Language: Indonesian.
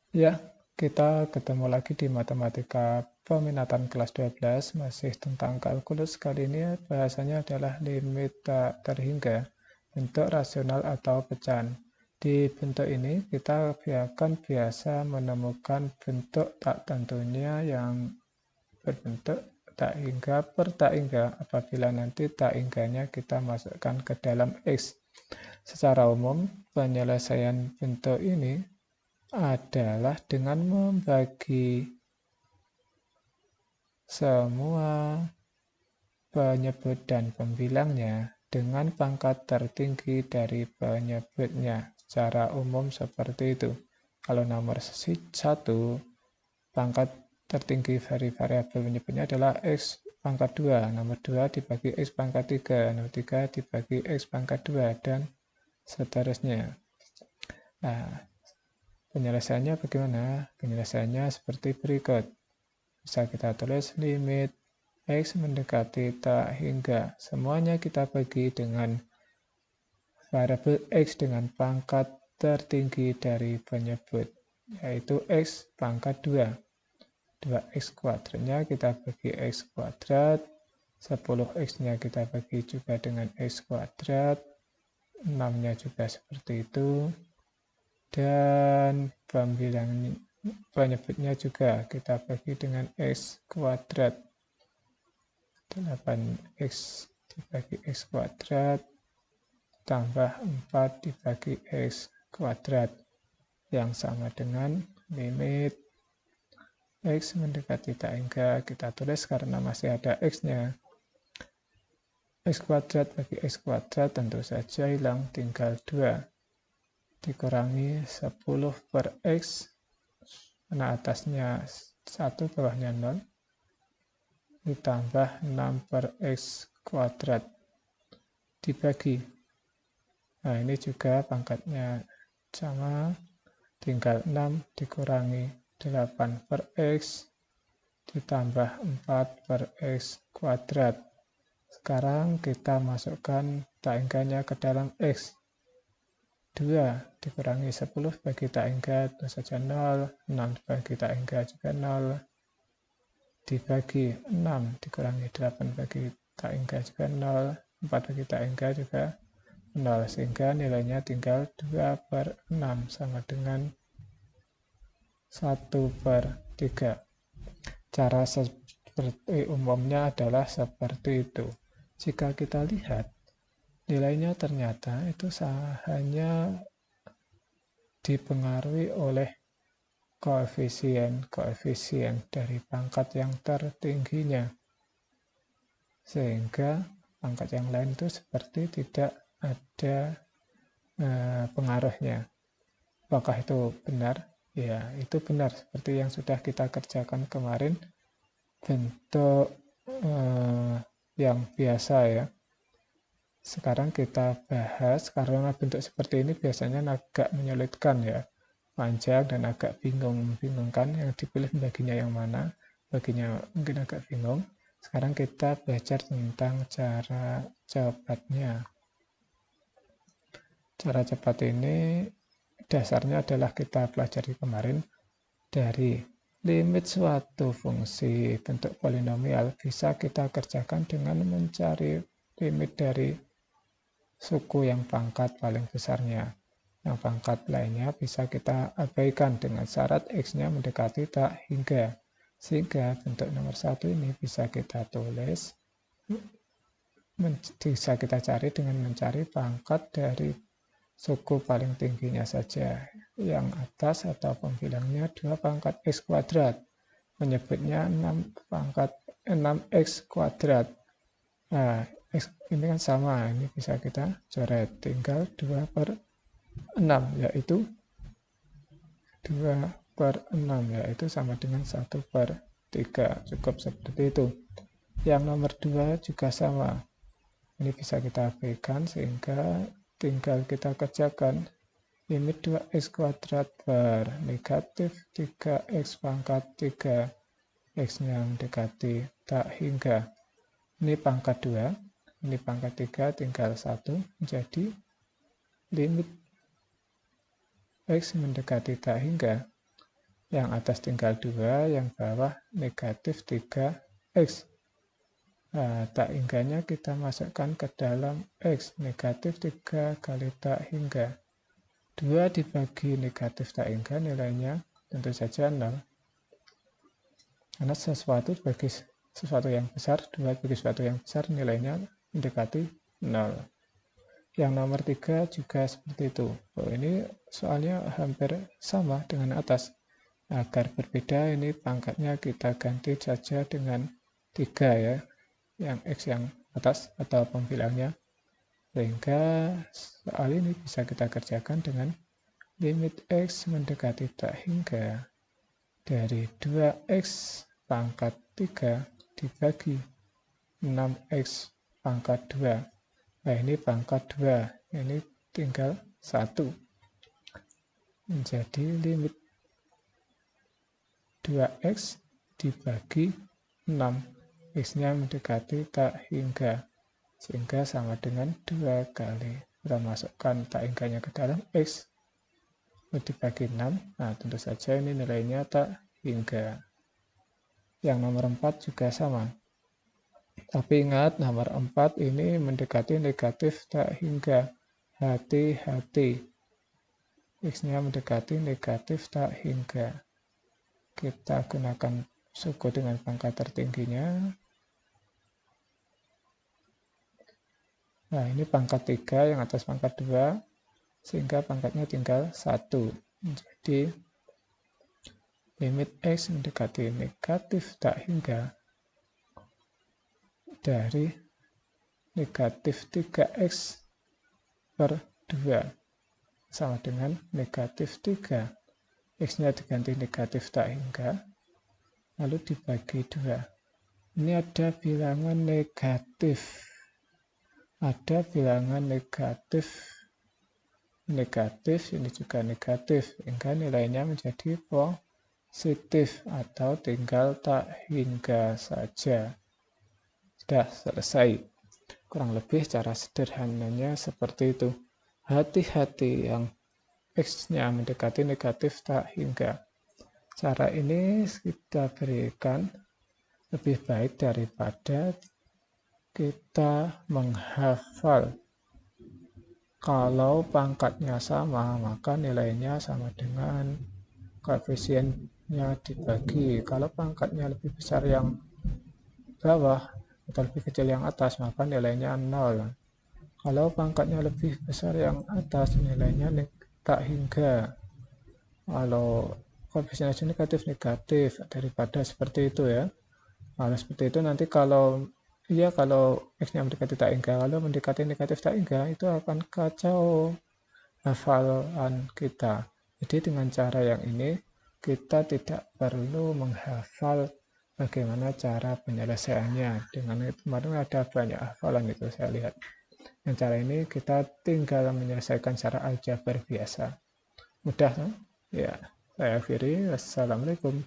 Ya, kita ketemu lagi di Matematika Peminatan kelas 12, masih tentang kalkulus. Kali ini bahasanya adalah limit tak terhingga, bentuk rasional atau pecahan. Di bentuk ini, kita akan biasa menemukan bentuk tak tentunya yang berbentuk tak hingga per tak hingga apabila nanti tak hingganya kita masukkan ke dalam X. Secara umum, penyelesaian bentuk ini adalah dengan membagi semua penyebut dan pembilangnya dengan pangkat tertinggi dari penyebutnya. Secara umum seperti itu. Kalau nomor 1, pangkat tertinggi dari variabel penyebutnya adalah X pangkat 2. Nomor 2 dibagi X pangkat 3. Nomor 3 dibagi X pangkat 2. Dan seterusnya. Nah, penyelesaiannya bagaimana? Penyelesaiannya seperti berikut. Bisa kita tulis limit X mendekati tak hingga. Semuanya kita bagi dengan variabel X dengan pangkat tertinggi dari penyebut, yaitu X pangkat 2. 2X kuadratnya kita bagi X kuadrat. 10X-nya kita bagi juga dengan X kuadrat. 6-nya juga seperti itu. Dan penyebutnya juga kita bagi dengan X kuadrat. 8X dibagi X kuadrat tambah 4 dibagi X kuadrat yang sama dengan limit X mendekati tak hingga. Kita tulis karena masih ada X-nya. X kuadrat bagi X kuadrat tentu saja hilang, tinggal 2 dikurangi 10 per X, karena atasnya 1 bawahnya 0, ditambah 6 per X kuadrat dibagi. Nah, ini juga pangkatnya sama, tinggal 6 dikurangi 8 per X ditambah 4 per X kuadrat. Sekarang kita masukkan tak hingganya ke dalam X. 2 dikurangi 10 bagi tak hingga tentu saja 0, 6 bagi tak hingga juga 0, dibagi 6 dikurangi 8 bagi tak hingga juga 0, 4 bagi tak hingga juga 0, sehingga nilainya tinggal 2 per 6 sama dengan 1 per 3. Cara seperti umumnya adalah seperti itu. Jika kita lihat, nilainya ternyata itu hanya dipengaruhi oleh koefisien dari pangkat yang tertingginya. Sehingga pangkat yang lain itu seperti tidak ada pengaruhnya. Apakah itu benar? Ya, itu benar. Seperti yang sudah kita kerjakan kemarin, bentuk yang biasa ya. Sekarang kita bahas, karena bentuk seperti ini biasanya agak menyulitkan ya, panjang dan agak bingung-bingungkan yang dipilih baginya yang mana, baginya mungkin agak bingung. Sekarang kita belajar tentang cara cepatnya. Cara cepat ini dasarnya adalah kita pelajari kemarin dari limit suatu fungsi bentuk polinomial bisa kita kerjakan dengan mencari limit dari suku yang pangkat paling besarnya. Yang pangkat lainnya bisa kita abaikan dengan syarat X-nya mendekati tak hingga. Sehingga bentuk nomor 1 ini bisa kita tulis, bisa kita cari dengan mencari pangkat dari suku paling tingginya saja. Yang atas atau pembilangnya 2 pangkat X kuadrat. Menyebutnya 6X kuadrat. Nah, X ini kan sama, ini bisa kita coret, tinggal 2 per 6, yaitu 2 per 6, yaitu sama dengan 1 per 3, cukup seperti itu. Yang nomor 2 juga sama, ini bisa kita abaikan sehingga tinggal kita kerjakan limit 2x kuadrat per negatif 3x pangkat 3, x-nya mendekati tak hingga. Ini pangkat 2, ini pangkat 3, tinggal 1, menjadi limit X mendekati tak hingga Yang atas tinggal 2, yang bawah negatif 3x. Nah, tak hingganya kita masukkan ke dalam x. Negatif 3 kali tak hingga. 2 dibagi negatif tak hingga nilainya tentu saja 0. Karena sesuatu bagi sesuatu yang besar, 2 bagi sesuatu yang besar nilainya mendekati 0. Yang nomor 3 juga seperti itu. Oh, ini soalnya hampir sama dengan atas. Agar berbeda, ini pangkatnya kita ganti saja dengan 3 ya. Yang x yang atas atau pembilangnya. Sehingga soal ini bisa kita kerjakan dengan limit x mendekati tak hingga dari 2x pangkat 3 dibagi 6x pangkat 2. Nah, ini pangkat 2. Ini tinggal 1. Jadi limit 2x dibagi 6. X-nya mendekati tak hingga. Sehingga sama dengan 2 kali. Kita masukkan tak hingganya ke dalam x. Dibagi 6. Nah, tentu saja ini nilainya tak hingga. Yang nomor 4 juga sama. Tapi ingat, nomor 4 ini mendekati negatif tak hingga. Hati-hati. X-nya mendekati negatif tak hingga. Kita gunakan suku dengan pangkat tertingginya. Nah, ini pangkat 3, yang atas pangkat 2. Sehingga pangkatnya tinggal 1. Jadi, limit x mendekati negatif tak hingga dari negatif 3x per 2 sama dengan negatif 3. X-nya diganti negatif tak hingga, lalu dibagi 2. Ini ada bilangan negatif. Ada bilangan negatif, ini juga negatif, sehingga nilainya menjadi positif atau tinggal tak hingga saja. Sudah selesai. Kurang lebih cara sederhananya seperti itu. Hati-hati yang x-nya mendekati negatif tak hingga. Cara ini kita berikan lebih baik daripada kita menghafal. Kalau pangkatnya sama, maka nilainya sama dengan koefisiennya dibagi. Kalau pangkatnya lebih besar yang bawah atau lebih kecil yang atas, maka nilainya 0. Kalau pangkatnya lebih besar yang atas, nilainya tak hingga. Kalau koefisiennya negatif daripada seperti itu ya. Kalau seperti itu nanti kalau x-nya mendekati tak hingga, kalau mendekati negatif tak hingga, itu akan kacau hafalan kita. Jadi dengan cara yang ini, kita tidak perlu menghafal bagaimana cara penyelesaiannya. Dengan kemarin ada banyak hafalan itu saya lihat. Dengan cara ini kita tinggal menyelesaikan secara aljabar biasa. Mudah kan? Ya, saya akhiri. Wassalamualaikum.